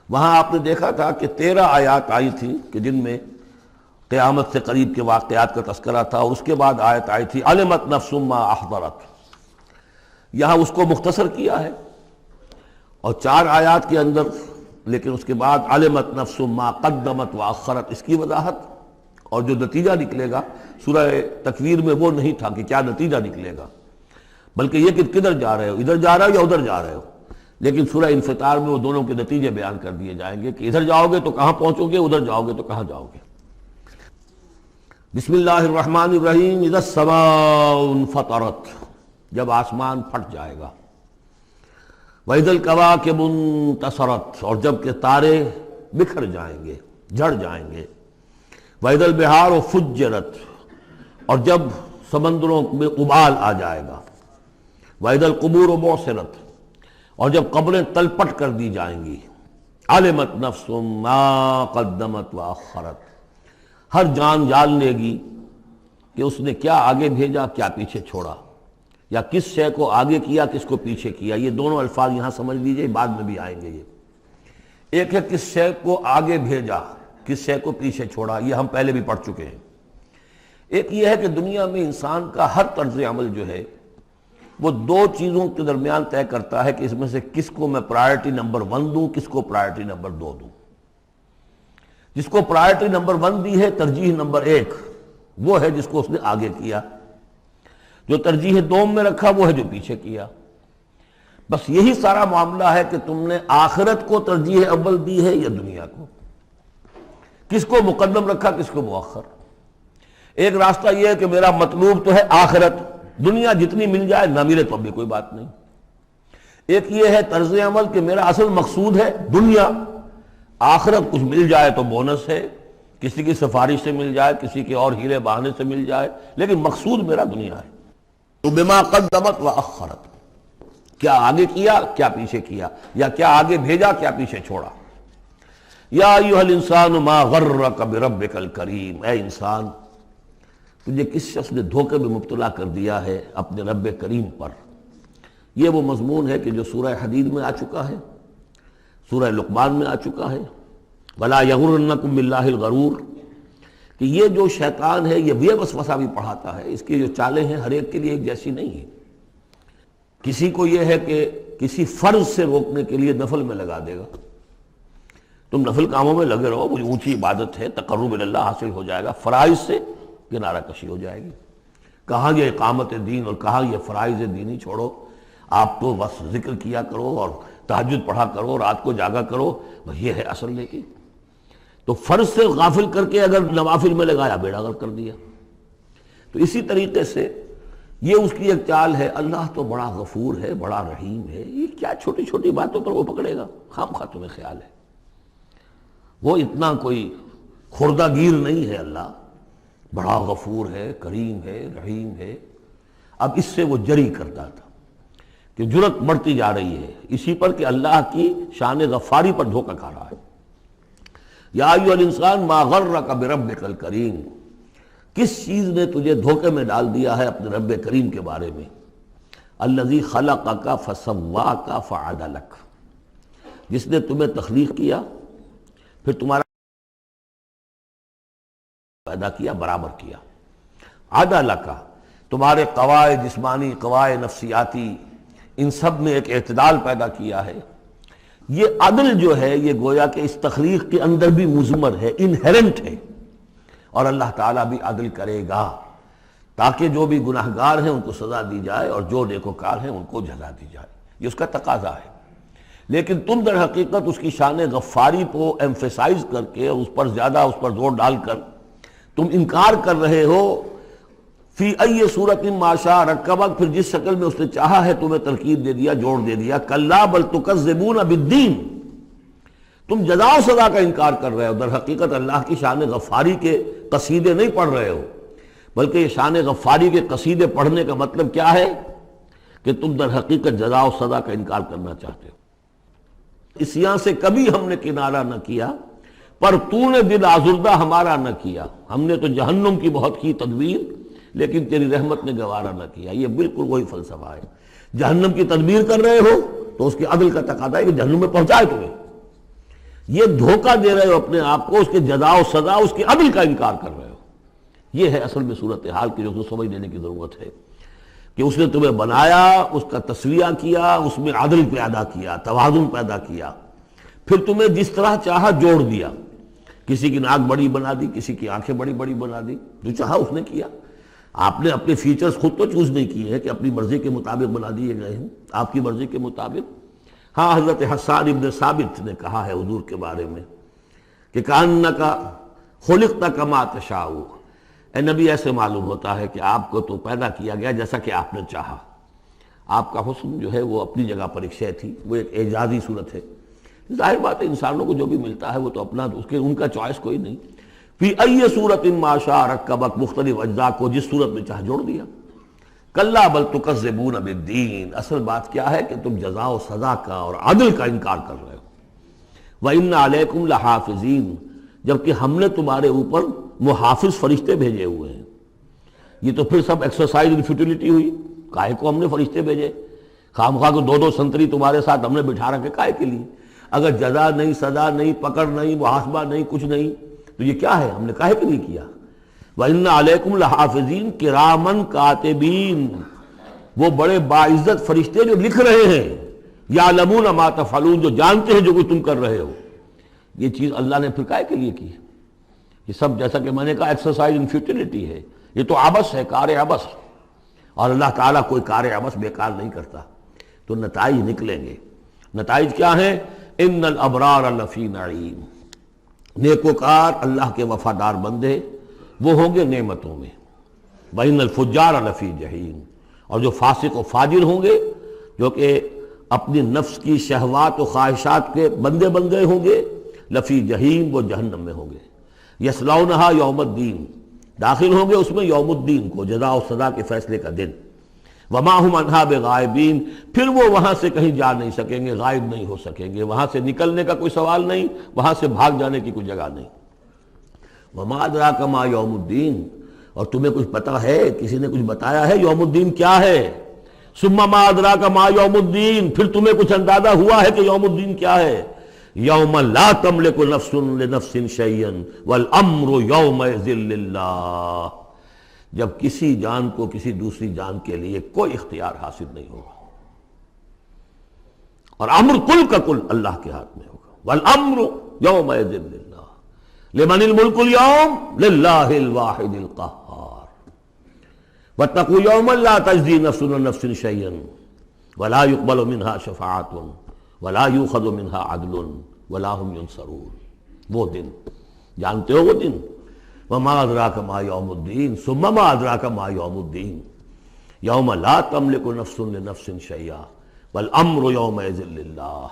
وہاں آپ نے دیکھا تھا کہ 13 آیات آئی تھی کہ جن میں قیامت سے قریب کے واقعات کا تذکرہ تھا، اور اس کے بعد آیت آئی تھی علمت نفس ما احضرت۔ یہاں اس کو مختصر کیا ہے، اور 4 آیات کے اندر، لیکن اس کے بعد علمت نفس ما قدمت واخرت، اس کی وضاحت، اور جو نتیجہ نکلے گا سورہ تکویر میں وہ نہیں تھا کہ کیا نتیجہ نکلے گا، بلکہ یہ کہ کدھر جا رہے ہو، ادھر جا رہے ہو یا ادھر جا رہے ہو۔ لیکن سورہ انفطار میں وہ دونوں کے نتیجے بیان کر دیے جائیں گے کہ ادھر جاؤ گے تو کہاں پہنچو گے، ادھر جاؤ گے تو کہاں جاؤ گے۔ بسم اللہ الرحمن الرحیم۔ اذا السماء انفطرت، جب آسمان پھٹ جائے گا۔ وَإِذَا الْكَوَاكِبُ انتَثَرَتْ، اور جب کہ تارے بکھر جائیں گے، جھڑ جائیں گے۔ وَإِذَا الْبِحَارُ فُجِّرَتْ، اور جب سمندروں میں ابال آ جائے گا۔ وَإِذَا الْقُبُورُ بُعْثِرَتْ، اور جب قبریں تلپٹ کر دی جائیں گی۔ عَلِمَتْ نَفْسٌ مَا قَدَّمَتْ وَأَخَّرَتْ، ہر جان جان لے گی کہ اس نے کیا آگے بھیجا، کیا پیچھے چھوڑا، یا کس شے کو آگے کیا، کس کو پیچھے کیا۔ یہ دونوں الفاظ یہاں سمجھ لیجئے، بعد میں بھی آئیں گے یہ۔ ایک ہے کس شے کو آگے بھیجا، کس شے کو پیچھے چھوڑا، یہ ہم پہلے بھی پڑھ چکے ہیں۔ ایک یہ ہے کہ دنیا میں انسان کا ہر طرز عمل جو ہے وہ 2 چیزوں کے درمیان طے کرتا ہے کہ اس میں سے کس کو میں پرائرٹی نمبر 1 دوں، کس کو پرائرٹی نمبر 2 دوں۔ جس کو پرائرٹی نمبر 1 دی ہے، ترجیح نمبر 1، وہ ہے جس کو اس نے آگے کیا۔ جو ترجیح 2 میں رکھا وہ ہے جو پیچھے کیا۔ بس یہی سارا معاملہ ہے کہ تم نے آخرت کو ترجیح اول دی ہے یا دنیا کو، کس کو مقدم رکھا، کس کو مؤخر۔ ایک راستہ یہ ہے کہ میرا مطلوب تو ہے آخرت، دنیا جتنی مل جائے نہ ملے تو بھی کوئی بات نہیں۔ ایک یہ ہے طرز عمل کہ میرا اصل مقصود ہے دنیا، آخرت کچھ مل جائے تو بونس ہے، کسی کی سفارش سے مل جائے، کسی کے اور ہیلے بہانے سے مل جائے، لیکن مقصود میرا دنیا ہے۔ تو بما قدمت واخرت، کیا آگے کیا، کیا پیچھے کیا، یا کیا آگے بھیجا، کیا پیچھے چھوڑا۔ یا ایھا الانسان ما غرک بربک الکریم، اے انسان تجھے کس شخص نے دھوکے میں مبتلا کر دیا ہے اپنے رب کریم پر۔ یہ وہ مضمون ہے کہ جو سورہ حدید میں آ چکا ہے، سورہ لقمان میں آ چکا ہے۔ وَلَا يَغُرَّنَّكُم بِاللَّهِ الْغَرُورُ، کہ یہ جو شیطان ہے یہ وسوسہ بھی پڑھاتا ہے، اس کی جو چالیں ہیں ہر ایک کے لیے ایک جیسی نہیں ہیں۔ کسی کو یہ ہے کہ کسی فرض سے روکنے کے لیے نفل میں لگا دے گا، تم نفل کاموں میں لگے رہو، وہ اونچی عبادت ہے، تقرب اللہ حاصل ہو جائے گا، فرائض سے کنارہ کشی ہو جائے گی۔ کہاں یہ اقامت دین اور کہاں یہ فرائض دینی چھوڑو، آپ تو بس ذکر کیا کرو اور تہجد پڑھا کرو، رات کو جاگا کرو، بس یہ ہے اصل۔ لیکن تو فرض سے غافل کر کے اگر نوافل میں لگایا، بیڑا غرق کر دیا۔ تو اسی طریقے سے یہ اس کی ایک چال ہے، اللہ تو بڑا غفور ہے، بڑا رحیم ہے، یہ کیا چھوٹی چھوٹی باتوں پر وہ پکڑے گا، خام خواہ تمہیں خیال ہے وہ اتنا کوئی خوردہ گیر نہیں ہے، اللہ بڑا غفور ہے، کریم ہے، رحیم ہے۔ اب اس سے وہ جری کرتا تھا کہ جرت بڑھتی جا رہی ہے اسی پر کہ اللہ کی شان غفاری پر دھوکہ کھا رہا ہے۔ یا ایھا الانسان ما غرک بربک الکریم، کس چیز نے تجھے دھوکے میں ڈال دیا ہے اپنے رب کریم کے بارے میں۔ الذی خلقک فسواک فعدلک، جس نے تمہیں تخلیق کیا پھر تمہارا پیدا کیا، برابر کیا۔ عدلک، تمہارے قواعد جسمانی، قواعد نفسیاتی، ان سب میں ایک اعتدال پیدا کیا ہے۔ یہ عدل جو ہے یہ گویا کہ اس تخلیق کے اندر بھی مضمر ہے، انہیرنٹ ہے، اور اللہ تعالیٰ بھی عدل کرے گا تاکہ جو بھی گناہگار ہیں ان کو سزا دی جائے اور جو نیکوکار ہیں ان کو جزا دی جائے، یہ اس کا تقاضا ہے۔ لیکن تم در حقیقت اس کی شان غفاری کو ایمفیسائز کر کے اس پر زیادہ اس پر زور ڈال کر تم انکار کر رہے ہو۔ فی ای صورت ما شاء رکبک، پھر جس شکل میں اس نے چاہا ہے تمہیں ترکیب دے دیا، جوڑ دے دیا۔ کلا بل تکذبون بالدین، تم جزا و سزا کا انکار کر رہے ہو، در حقیقت اللہ کی شان غفاری کے قصیدے نہیں پڑھ رہے ہو، بلکہ یہ شان غفاری کے قصیدے پڑھنے کا مطلب کیا ہے کہ تم در حقیقت جزا و سزا کا انکار کرنا چاہتے ہو۔ اس یہاں سے کبھی ہم نے کنارہ نہ کیا، پر تو نے دل آزردہ ہمارا نہ کیا، ہم نے تو جہنم کی بہت کی تدبیر لیکن تیری رحمت نے گوارا نہ کیا۔ یہ بالکل وہی فلسفہ ہے، جہنم کی تدبیر کر رہے ہو تو اس کے عدل کا تقاضا ہے کہ جہنم میں پہنچائے تمہیں، یہ دھوکہ دے رہے ہو اپنے آپ کو، اس کے جزا و سزا، اس کے عدل کا انکار کر رہے ہو۔ یہ ہے اصل میں صورتحال کی جو سمجھ لینے کی ضرورت ہے کہ اس نے تمہیں بنایا، اس کا تسویہ کیا، اس میں عدل پیدا کیا، توازن پیدا کیا، پھر تمہیں جس طرح چاہا جوڑ دیا۔ کسی کی ناک بڑی بنا دی، کسی کی آنکھیں بڑی بڑی بنا دی، جو چاہا اس نے کیا۔ آپ نے اپنے فیچرز خود تو چوز نہیں کیے ہیں کہ اپنی مرضی کے مطابق بنا دیے گئے ہیں، آپ کی مرضی کے مطابق۔ ہاں، حضرت حسان ابن ثابت نے کہا ہے حضور کے بارے میں کہ کأنک خلقت کما تشاء، اے نبی ایسے معلوم ہوتا ہے کہ آپ کو تو پیدا کیا گیا جیسا کہ آپ نے چاہا۔ آپ کا حسن جو ہے وہ اپنی جگہ پر ایک شے تھی، وہ ایک اعجازی صورت ہے۔ ظاہر بات ہے انسانوں کو جو بھی ملتا ہے وہ تو اپنا، اس کے ان کا چوائس کوئی نہیں۔ فی ای صورت ما شاء رکبک، مختلف اجزاء کو جس صورت میں چاہ جوڑ دیا۔ کلا بل تکذبون بالدین، اصل بات کیا ہے کہ تم جزا و سزا کا اور عدل کا انکار کر رہے ہو۔ وَإِنَّ عَلَيْكُمْ لَحَافِظِينَ، جبکہ ہم نے تمہارے اوپر محافظ فرشتے بھیجے ہوئے ہیں۔ یہ تو پھر سب ایکسرسائز ان فیوٹیلٹی ہوئی، کاہے کو ہم نے فرشتے بھیجے؟ خامخواہ کو دو سنتری تمہارے ساتھ ہم نے بٹھا رکھے، کاہے کے لیے؟ اگر جزا نہیں، سزا نہیں، پکڑ نہیں، محاسبہ نہیں، کچھ نہیں، تو یہ کیا ہے؟ ہم نے کاہے کے لیے کیا؟ وَإِنَّ عَلَيْكُمْ لَحَافِظِينَ كِرَامًا كَاتِبِينَ، وہ بڑے باعزت فرشتے جو لکھ رہے ہیں، يَعْلَمُونَ مَا تَفْعَلُونَ، جو جانتے ہیں جو کچھ تم کر رہے ہو۔ یہ چیز اللہ نے پھر کاہے کے لیے کی؟ یہ سب جیسا کہ میں نے کہا ایکسرسائز ان فیوٹیلٹی ہے، یہ تو عبث ہے، کار عبث، اور اللہ تعالیٰ کوئی کار عبث بیکار نہیں کرتا۔ تو نتائج نکلیں گے۔ نتائج کیا ہیں؟ ان الابرار لفی نعیم، نیکوکار اللہ کے وفادار بندے وہ ہوں گے نعمتوں میں۔ وَإِنَّ الْفُجَّارَ لَفِي جَحِيمٍ، اور جو فاسق و فاجر ہوں گے، جو کہ اپنی نفس کی شہوات و خواہشات کے بندے بن گئے ہوں گے، لفی جہیم، وہ جہنم میں ہوں گے۔ یصلونہا یوم الدین، داخل ہوں گے اس میں یوم الدین کو، جزا و سزا کے فیصلے کا دن۔ وما ہم عنہا بغائبین، پھر وہ وہاں سے کہیں جا نہیں سکیں گے، غائب نہیں ہو سکیں گے، وہاں سے نکلنے کا کوئی سوال نہیں، وہاں سے بھاگ جانے کی کوئی جگہ نہیں۔ وما ادراک ما یوم الدین، اور تمہیں کچھ پتہ ہے، کسی نے کچھ بتایا ہے یوم الدین کیا ہے؟ ثم ما ادراک ما یوم الدین، پھر تمہیں کچھ اندازہ ہوا ہے کہ یوم الدین کیا ہے؟ یوم لا تملک نفس لنفس شیئا والامر یومئذ للہ، جب کسی جان کو کسی دوسری جان کے لیے کوئی اختیار حاصل نہیں ہوگا، اور امر کل کا کل اللہ کے ہاتھ میں ہوگا۔ والامر یومئذ للہ، لمن الملک اليوم للہ الواحد القہار۔ واتقوا یوما لا تجزی نفس عن نفس شیئا ولا يقبل منها شفاعۃ ولا یؤخذ منها عدل ولا هم ينصرون۔ وہ دن جانتے ہو، وہ دن وما ادراک ما یوم الدین ثم ما ادراک ما یوم الدین یوم لا تملک نفس لنفس شیئا والامر یومئذ للہ۔